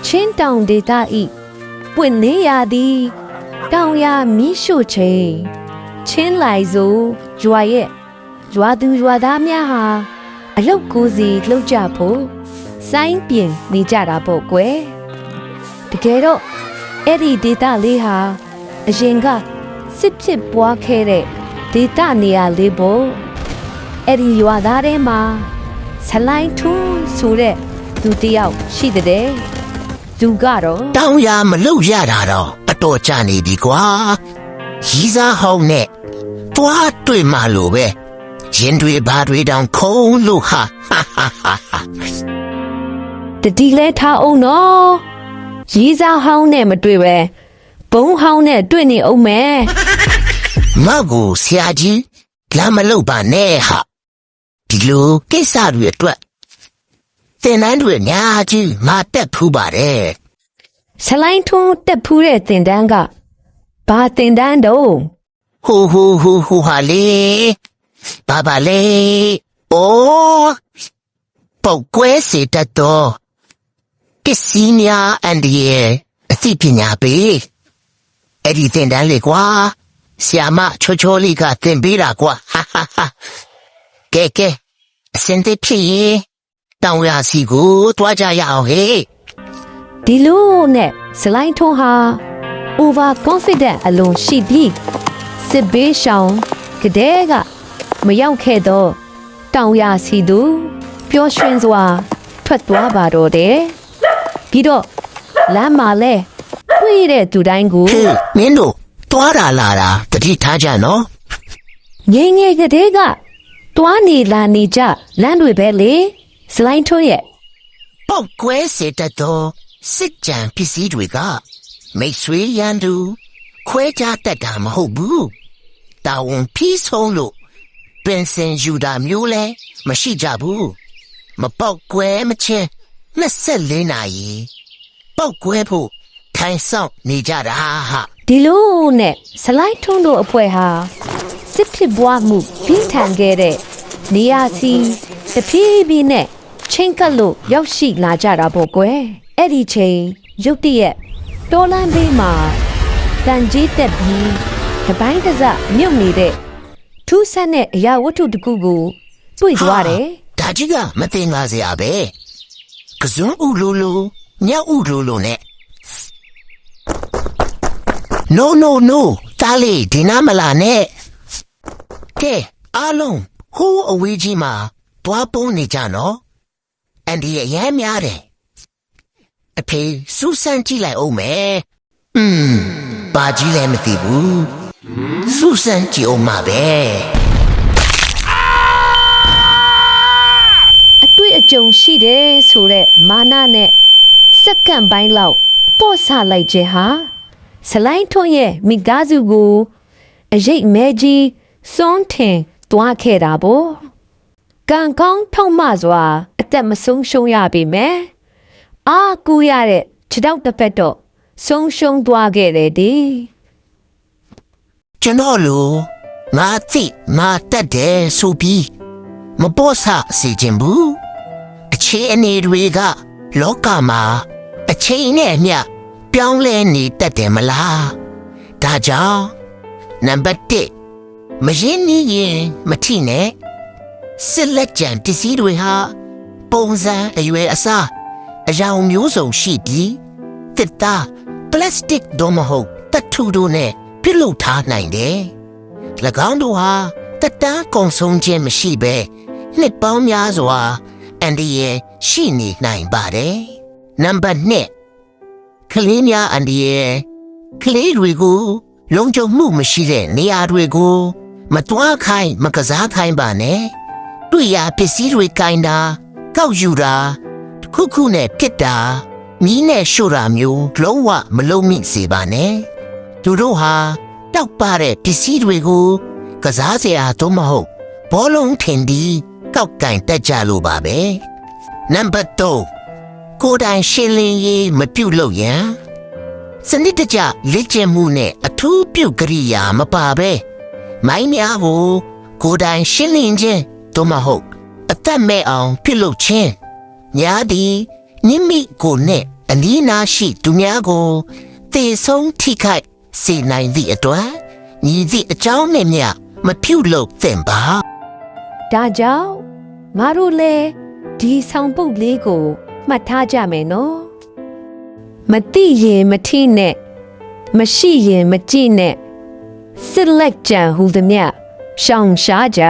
ချင်းတောင်ဒေသဤပွင့်နေရသည်တောင်ရမီးရှို့ချိန်ချင်းလိုက်စို့ရွာရဲ့ရွာသူရွာသားများဟာအလုတ်ကိုစီလှုပ်ကြဖို့စိုင်းပြင်နေကြတာပေါ့ကွယ်တကယ်တော့အဲ့ဒီဒေသလေးဟာအရင်ကစစ်ဖြစ်ပွားခဲ့တဲ့ဒေသနေရာလေးပေါ့အဲ့ဒီရွာသားထဲမှာဆလိုင်းထွန်းဆိုတဲ့သူတယောက်ရှိတဲ့သူကတော့ တောင်းရမလုပ်ရတာတော့အတော်ကြနေပြီကွာရီးစားဟောင်းနဲ့တွားတွေ့မှလို့ပဲရင်တွေဘာတွေတောင်ခုံးလို့ဟာ တတိလဲထားအောင်နော်ရီးစားဟောင်းနဲ့မတွေ့ပဲဘုံဟောင်းနဲ့တွေ့နေအောင်မယ် ငါ့ကိုဆရာကြီးလာမလုပ်ပါနဲ့ဟာဒီလိုကိစ္စတွေအတွက်သင်တန်းတွေညာကြီးငါတက်ဖူးပါတယ် ဆလိုင်းထွန်းတက်ဖူးတဲ့တင်တန်းကဘာတင်တန်းတော့ ဟူဟာလေဘာလေအိုးပုတ်ကွဲစေတတ်တော့ပစ္စည်းများအန်ဒီရဲ့အသိပညာပေးအဲ့ဒီသင်တန်းလေကွာဆီယာမချောလေးကသင်ပေးတာကွာဟာကဲအစင်သေးဖြစ်ရင်တောင်ရစီကိုတွားကြရအောင်ဟေး ဒီလိုနဲ့ဆလိုင်းထွန်းဟာ over confident အလွန်ရှိပြီးစစ်ဘေးရှောင်ကတဲ့ကမရောက်ခဲ့တော့တောင်ရစီသူပျော်ရွှင်စွာထွက်သွားပါတော့တယ်ပြီးတော့လမ်းမှာလဲတွေ့တဲ့သူတိုင်းကို ဟေးမင်းတို့တွားတာလာတာတတိထားကြနော် ငယ်ငယ်ကလေးကတွားနေလာနေကြလမ်းတွေပဲလေစလိုင်းထွန်းရဲ့ ပောက်ကွဲစေတတ်သောစစ်ကြံပစ္စည်းတွေကမိတ်ဆွေရန်သူခွဲခြားတတ်တာမဟုတ်ဘူးတာဝန်ပြီးဆုံးလို့ပင်စင်ယူတာမျိုးလဲမရှိကြဘူးမပောက်ကွဲမချင်း24နာရီပောက်ကွဲဖို့ထိုင်ဆောင်နေကြတာဟာ ဒီလိုနဲ့စလိုင်းထွန်းတို့အဖွဲ့ဟာစစ်ဖြစ်ပွားမှုပြီးထန်ခဲ့တဲ့နေရာစီတဖြည်းဖြည်းနဲ့ချင်းကပ်လို့ရောက်ရှိလာကြတာပေါ့ကွယ်အဲ့ဒီချိန်ရုတ်တရက်တော်လန်းဘေးမှာတန်ကြီးတက်ပြီးတပိုင်းတစ်စမြုပ်နေတဲ့ထူးဆန်းတဲ့အရာဝတ္ထုတစ်ခုကိုတွေ့သွားတယ် ဒါကြီးကမသိငါစရာပဲကစွန်းဥလိုလိုညဥလိုလိုနဲ့ No တားလေဒီနာမလာနဲ့ကဲအားလုံးဟိုးအဝေးကြီးမှာတွားပုံးနေကြနော်အန်ဒီရဲ့ရဲများတယ်အဖေစူးစမ်းကြည့်လိုက်အောင်မယ်ဘာကြီးလဲမသိဘူးစူးစမ်းကြည့်အောင်မှာပဲ အတွေ့အကြုံရှိတယ်ဆိုတဲ့မာနနဲ့စက္ကန့်ပိုင်းလောက်ပေါ့ဆလိုက်ခြင်းဟာဆလိုင်းထွန်းရဲ့မိသားစုကိုအရေးမဲကြီးစွန့်ထင်သွားခဲ့တာပေါ့ကံကောင်းထောက်မစွာအသက်မဆုံးရှုံးရပေမဲ့အာကူရတဲ့ခြေထောက်တစ်ဖက်တော့ဆုံးရှုံးသွားခဲ့တယ်ဒီ ကျွန်တော်လိုငါသိငါတတ်တယ်ဆိုပြီးမပေါ်ဆစီခြင်းဘူးအခြေအနေတွေကလောကမှာအချိန်နဲ့အမျှပြောင်းလဲနေတတ်တယ်မလားဒါကြောင့်နံပါတ်1မရင်းနှီးရင်မထိနဲ့စစ်လက်ကျန်ပစ္စည်းတွေဟာပုံစံအရွယ်အစားအရောင်မျိုးစုံရှိပြီးတစ်သားပလတ်စတစ်တို့မဟုတ်တတ်ထူတို့နဲ့ပြုလုပ်ထားနိုင်တယ်၎င်းတို့ဟာတက်တန်းကုံဆုံးခြင်းမရှိဘဲနှစ်ပေါင်းများစွာအန်ဒီရဲ့ရှိနေနိုင်ပါတယ်နံပါတ်2ကလေးများအန်ဒီရဲ့ကလေးတွေကိုလုံခြုံမှုမရှိတဲ့နေရာတွေကိုမတွားခိုင်းမကစားခိုင်းပါနဲ့တွေ့ရပစ္စည်းတွေကင်တာကောက်ယူတာခုနဲ့ပြစ်တာမီးနဲ့ရှို့တာမျိုးလုံးဝမလုံးမိစေပါနဲ့သူတို့ဟာတောက်ပတဲ့ပစ္စည်းတွေကိုကစားစရာတော့မဟုတ်ဘောလုံးထင်ပြီးကောက်ကင်တက်ကြလို့ပါပဲနံပါတ်3ကိုယ်တိုင်ရှင်းလင်းရေးမပြုတ်လို့ရန်စနစ်တကျလေ့ကျင့်မှုနဲ့အထူးပြုတ်ကရိယာမပါပဲမိုင်းများကိုယ်တိုင်ရှင်းလင်းခြင်းတော့မဟုတ်အသက်မဲ့အောင်ပြုတ်လို့ခြင်းညာသည် နိမိကိုနဲ့အနီးနားရှိသူများကိုသေဆုံးထိခိုက်စေနိုင်သည့်အတွက်ညီသည့်အကြောင်းနဲ့မျှမပြုလုပ်သင့်ပါ ဒါကြောင့်ငါတို့လည်းဒီဆောင်ပုတ်လေးကိုမှတ်ထားကြမယ်နော်မတိရင်မထိနဲ့မရှိရင်မကြည့်နဲ့စစ်လက်ကြံဟူသည်မြရှောင်ရှားကြ